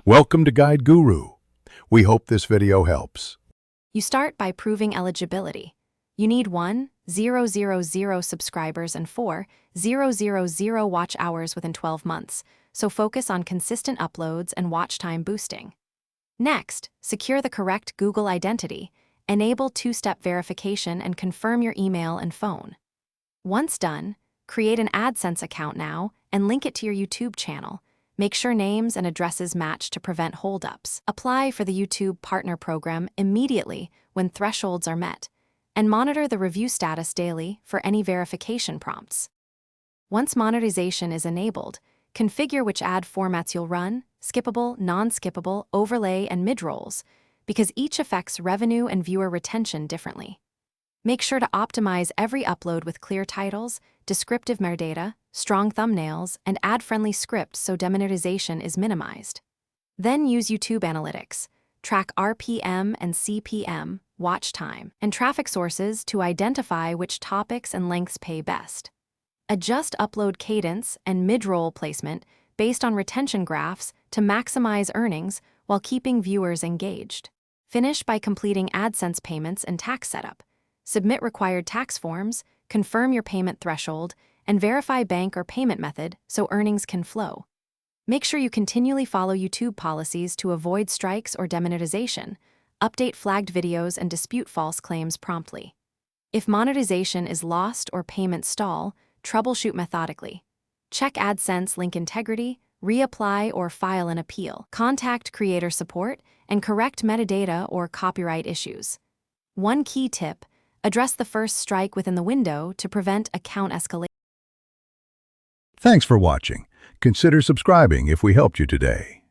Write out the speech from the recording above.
Welcome to Guide Guru. We hope this video helps. You start by proving eligibility. You need 1,000 subscribers and 4,000 watch hours within 12 months, so focus on consistent uploads and watch time boosting. Next, secure the correct Google identity, enable two-step verification, and confirm your email and phone. Once done, create an AdSense account now and link it to your YouTube channel. Make sure names and addresses match to prevent holdups. Apply for the YouTube Partner Program immediately when thresholds are met, and monitor the review status daily for any verification prompts. Once monetization is enabled, configure which ad formats you'll run, skippable, non-skippable, overlay, and mid-rolls, because each affects revenue and viewer retention differently. Make sure to optimize every upload with clear titles, descriptive metadata, strong thumbnails, and ad-friendly scripts so demonetization is minimized. Then use YouTube Analytics, track RPM and CPM, watch time, and traffic sources to identify which topics and lengths pay best. Adjust upload cadence and mid-roll placement based on retention graphs to maximize earnings while keeping viewers engaged. Finish by completing AdSense payments and tax setup. Submit required tax forms, confirm your payment threshold, and verify bank or payment method so earnings can flow. Make sure you continually follow YouTube policies to avoid strikes or demonetization. Update flagged videos and dispute false claims promptly. If monetization is lost or payments stall, troubleshoot methodically. Check AdSense link integrity, reapply or file an appeal. Contact creator support and correct metadata or copyright issues. One key tip: address the first strike within the window to prevent account escalation. Thanks for watching. Consider subscribing if we helped you today.